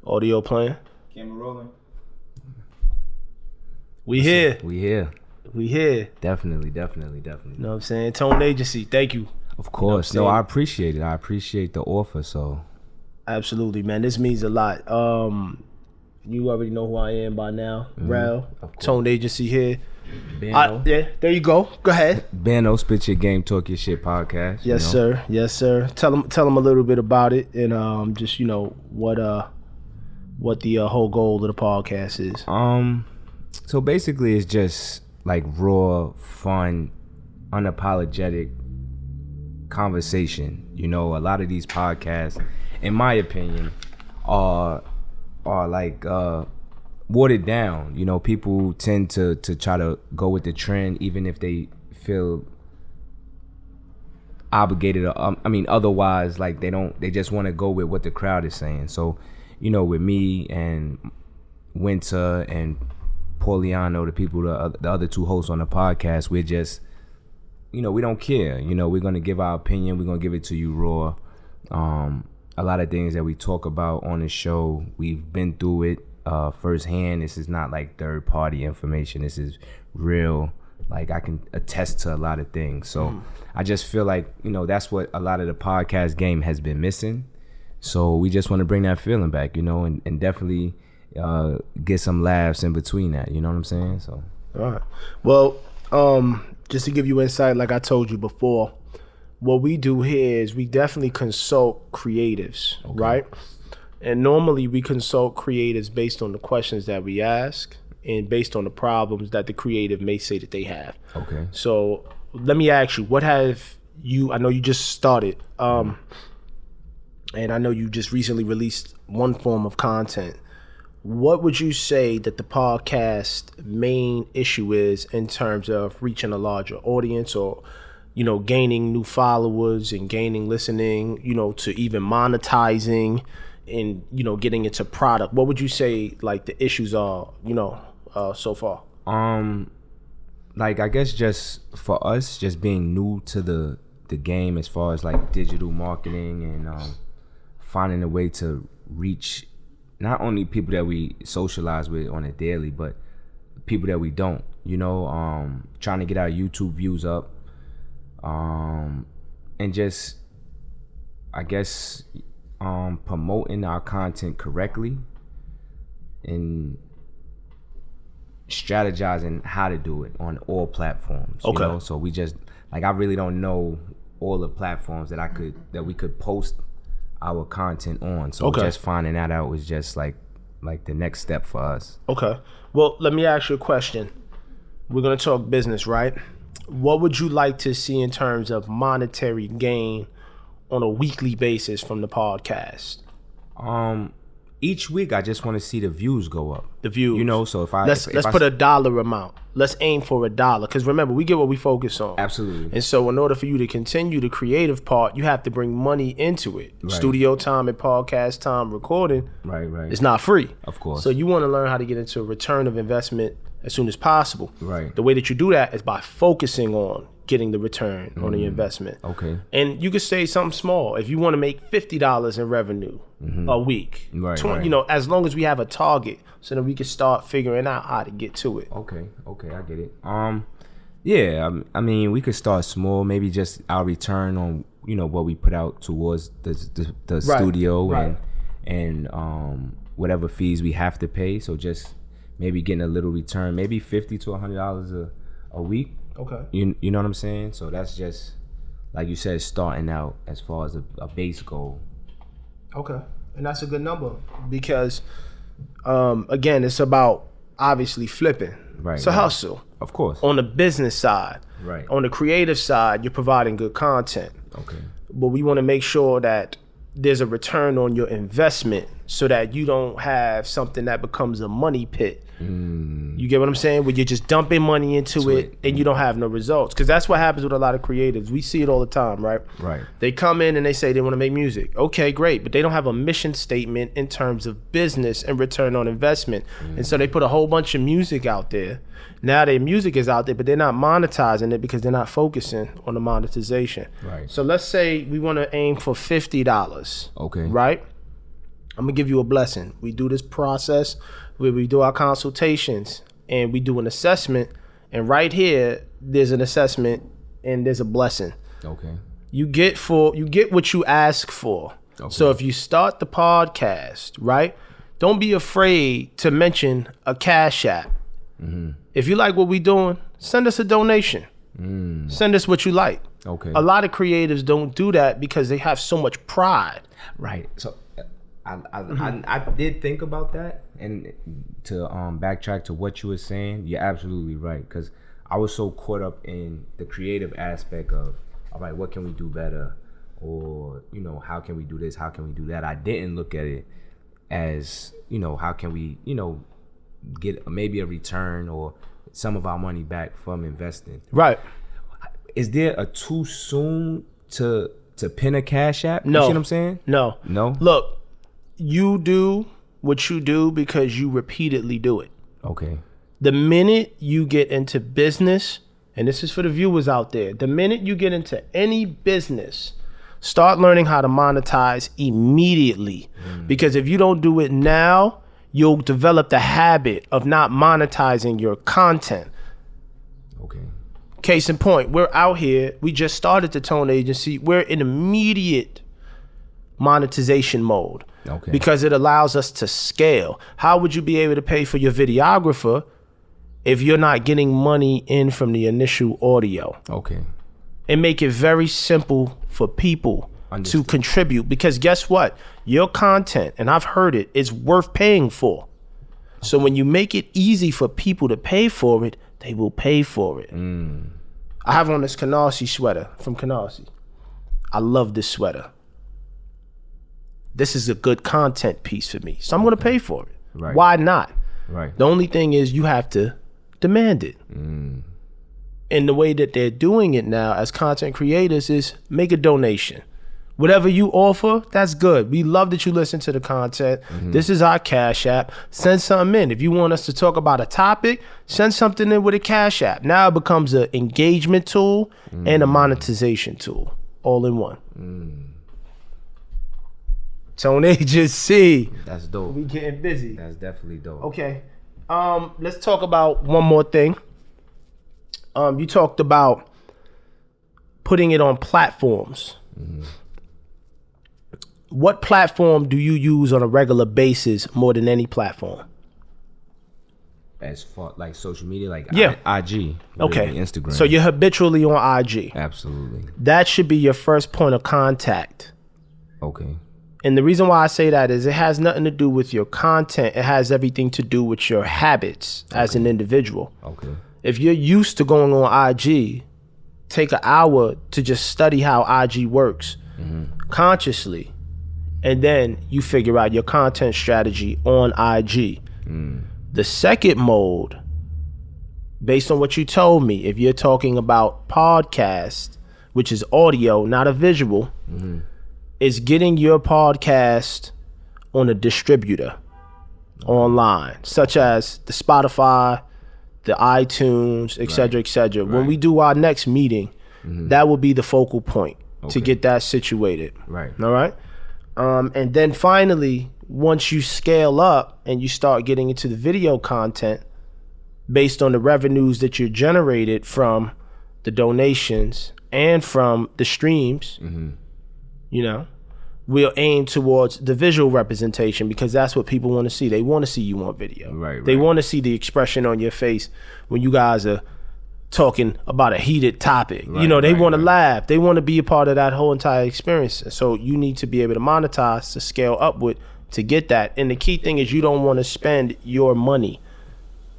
Audio playing. Camera rolling. We here. Definitely. You know what I'm saying? Tone Agency, thank you. Of course. You know I appreciate it. I appreciate the offer, so. Absolutely, man. This means a lot. You already know who I am by now. Rel, Tone Agency here. Bano. Yeah, there you go. Go ahead. Bano, Spit Your Game, Talk Your Shit podcast. Yes, sir. Tell them a little bit about it and just what the whole goal of the podcast is. So basically, it's just like raw, fun, unapologetic conversation. A lot of these podcasts, in my opinion, are like watered down. People tend to try to go with the trend, even if they feel obligated or otherwise, like they just want to go with what the crowd is saying. So with me and Winter and Pauliano, the other two hosts on the podcast, we're just we don't care. We're gonna give our opinion. We're gonna give it to you raw. A lot of things that we talk about on the show, we've been through it firsthand. This is not like third party information. This is real. Like, I can attest to a lot of things. So I just feel like that's what a lot of the podcast game has been missing. So we just want to bring that feeling back, and definitely get some laughs in between that. You know what I'm saying? So all right. Well, just to give you insight, like I told you before, what we do here is we definitely consult creatives, right? And normally we consult creatives based on the questions that we ask and based on the problems that the creative may say that they have. Okay. So let me ask you, what have you, I know you just started, and I know you just recently released one form of content. What would you say that the podcast main issue is in terms of reaching a larger audience or gaining new followers and gaining listening, to even monetizing and, getting into product? What would you say, like, the issues are, so far? Like, I guess just for us, just being new to the game as far as, like, digital marketing and finding a way to reach not only people that we socialize with on a daily, but people that we don't, trying to get our YouTube views up. And just, I guess, promoting our content correctly and strategizing how to do it on all platforms. Okay. So we just, like, I really don't know all the platforms that we could post our content on. So just finding that out was just like the next step for us. Okay. Well, let me ask you a question. We're going to talk business, right? What would you like to see in terms of monetary gain on a weekly basis from the podcast? Each week I just want to see the views go up. The views. So if I let's put a dollar amount. Let's aim for $1 because remember, we get what we focus on. Absolutely. And so in order for you to continue the creative part, you have to bring money into it. Right. Studio time and podcast time recording. Right. It's not free. Of course. So you want to learn how to get into a return of investment as soon as possible. Right. The way that you do that is by focusing on getting the return on the investment. Okay. And you could say something small. If you want to make $50 in revenue a week, right. As long as we have a target, so that we can start figuring out how to get to it. Okay, I get it. Yeah, I mean, we could start small. Maybe just our return on what we put out towards the studio and whatever fees we have to pay. So just maybe getting a little return, maybe $50 to $100 a week. Okay. You know what I'm saying? So that's just, like you said, starting out as far as a base goal. Okay. And that's a good number because, again, it's about obviously flipping. Right. It's a hustle. Of course. On the business side. Right. On the creative side, you're providing good content. Okay. But we want to make sure that there's a return on your investment so that you don't have something that becomes a money pit. You get what I'm saying? Where you're just dumping money into it and you don't have no results. Because that's what happens with a lot of creatives. We see it all the time, right? Right. They come in and they say they want to make music. Okay, great. But they don't have a mission statement in terms of business and return on investment. And so they put a whole bunch of music out there. Now their music is out there, but they're not monetizing it because they're not focusing on the monetization. Right. So let's say we want to aim for $50. Okay. Right? I'm gonna give you a blessing. We do this process where we do our consultations and we do an assessment. And right here, there's an assessment and there's a blessing. Okay. You get what you ask for. Okay. So if you start the podcast, right, don't be afraid to mention a Cash App. Mm-hmm. If you like what we're doing, send us a donation. Send us what you like. Okay. A lot of creatives don't do that because they have so much pride. Right. So I did think about that, and to backtrack to what you were saying, you're absolutely right, because I was so caught up in the creative aspect of, all right, what can we do better, or how can we do this, how can we do that. I didn't look at it as how can we get maybe a return or some of our money back from investing. Right. Is there a too soon to pin a Cash App? No. You see what I'm saying? No. Look, you do what you do because you repeatedly do it. Okay. The minute you get into business, and this is for the viewers out there, the minute you get into any business, start learning how to monetize immediately. Because if you don't do it now, you'll develop the habit of not monetizing your content. Okay. Case in point, we're out here. We just started the Tone Agency. We're in immediate monetization mode. Okay. Because it allows us to scale. How would you be able to pay for your videographer if you're not getting money in from the initial audio? Okay. And make it very simple for people to contribute, because guess what? Your content, and I've heard it, is worth paying for. So when you make it easy for people to pay for it, they will pay for it. I have on this Canarsie sweater from Canarsie. I love this sweater. This is a good content piece for me, so I'm going to pay for it. Right. Why not? Right. The only thing is you have to demand it. And the way that they're doing it now as content creators is make a donation. Whatever you offer, that's good. We love that you listen to the content. This is our Cash App. Send something in. If you want us to talk about a topic, send something in with a Cash App. Now it becomes an engagement tool and a monetization tool, all in one. Tone Agency. That's dope. We getting busy. That's definitely dope. Okay. Let's talk about one more thing. You talked about putting it on platforms. What platform do you use on a regular basis more than any platform? As far like social media, like IG, okay, Instagram. So you're habitually on IG. Absolutely. That should be your first point of contact. Okay. And the reason why I say that is it has nothing to do with your content. It has everything to do with your habits as an individual. Okay. If you're used to going on IG, take an hour to just study how IG works consciously. And then you figure out your content strategy on IG. The second mode, based on what you told me, if you're talking about podcast, which is audio, not a visual, is getting your podcast on a distributor online, such as the Spotify, the iTunes, et cetera, et cetera. Right. When we do our next meeting, that will be the focal point to get that situated. Right. All right. And then finally, once you scale up and you start getting into the video content based on the revenues that you're generated from the donations and from the streams, we'll aim towards the visual representation, because that's what people want to see. They want to see you on video. Right. They want to see the expression on your face when you guys are talking about a heated topic. They want to laugh. They want to be a part of that whole entire experience. So you need to be able to monetize to scale upward to get that. And the key thing is you don't want to spend your money.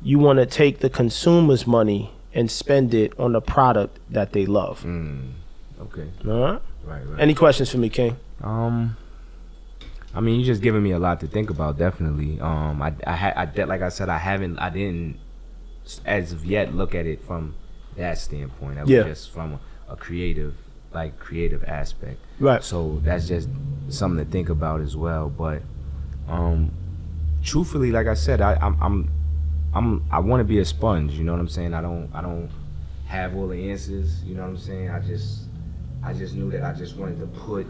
You want to take the consumer's money and spend it on the product that they love. Okay. All right? Right. Any questions for me, King? I mean, you're just giving me a lot to think about, definitely. Like I said, I didn't as of yet look at it from that standpoint. I was just from a creative aspect. Right. So that's just something to think about as well. But truthfully, like I said, I want to be a sponge. You know what I'm saying? I don't have all the answers. You know what I'm saying? I just knew that I just wanted to put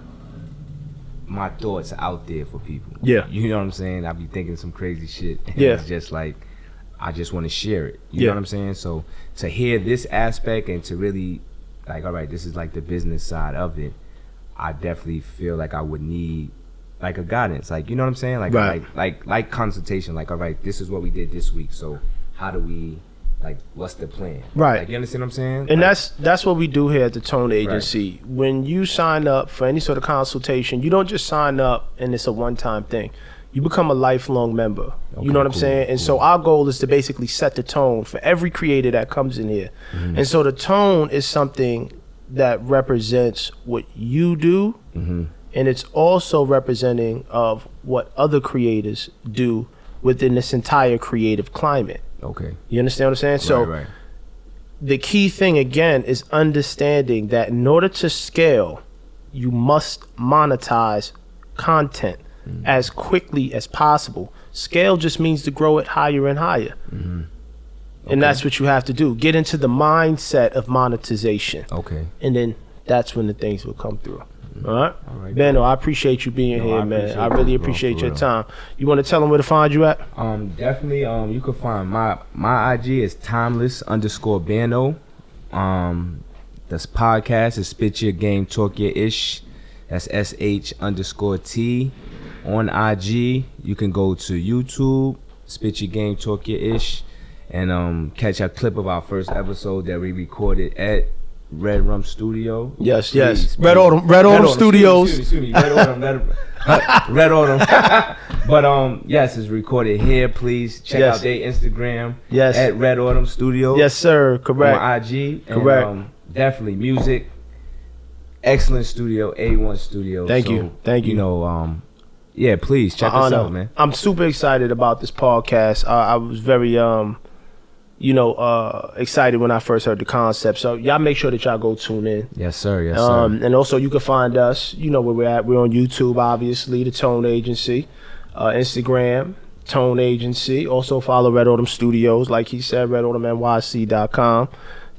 my thoughts out there for people. Yeah. You know what I'm saying? I be thinking some crazy shit. And Yeah. it's just like, I just want to share it. You Yeah. know what I'm saying? So to hear this aspect and to really like, all right, this is like the business side of it, I definitely feel like I would need like a guidance. Like, you know what I'm saying? Like, Right. like consultation. Like, all right, this is what we did this week. So how do we, like, what's the plan? Right. Like, you understand what I'm saying? And like, that's what we do here at the Tone Agency. When you sign up for any sort of consultation, you don't just sign up and it's a one-time thing. You become a lifelong member. You know what I'm cool, saying? And so our goal is to basically set the tone for every creator that comes in here. And so the tone is something that represents what you do, and it's also representing of what other creators do within this entire creative climate. Okay. You understand what I'm saying? So right. the key thing again is understanding that in order to scale, you must monetize content as quickly as possible. Scale just means to grow it higher and higher. And that's what you have to do. Get into the mindset of monetization. Okay. And then that's when the things will come through. All right? All right. Bano, I appreciate you being here, man. I really appreciate your time. You want to tell them where to find you at? Definitely. You can find my IG is timeless_Bano. This podcast is Spit Your Game, Talk Your Ish. That's SH_T. On IG, you can go to YouTube, Spit Your Game, Talk Your Ish, and catch a clip of our first episode that we recorded at Red Rum Studio. Yes, Please, yes. please. Red Autumn Studios. Excuse me. Red Autumn. But yes, it's recorded here. Please check out their Instagram. Yes. At Red Autumn Studio. Yes, sir. Correct. On IG. And, Correct. Definitely music. Excellent studio. A1 studio. Thank you. You know, yeah, please check us out, man. I'm super excited about this podcast. I was very excited when I first heard the concept. So y'all make sure that y'all go tune in. Yes, sir. Yes, sir. And also you can find us, you know where we're at. We're on YouTube, obviously, the Tone Agency. Instagram, Tone Agency. Also follow Red Autumn Studios, like he said, redautumnyc.com.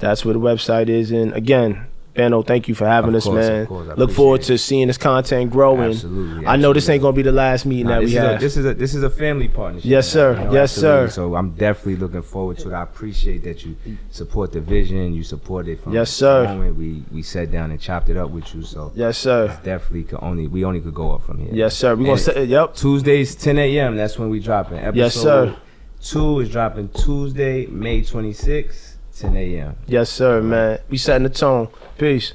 That's where the website is. And again, Bano, thank you for having us, man. Of course, look forward to seeing this content grow. Absolutely. I know this ain't gonna be the last meeting that we have. This is a family partnership. Yes, sir. You know, Yes, absolutely. sir. So I'm definitely looking forward to it. I appreciate that you support the vision. You support it from Yes, sir. the moment we sat down and chopped it up with you. So Yes, sir. it's definitely we only could go up from here. Yes, sir. We gonna say, yep. Tuesdays 10 a.m. That's when we dropping. Episode Yes, sir. 2 is dropping Tuesday, May 26th, 10 a.m. Yes, sir, man. We setting the tone. Peace.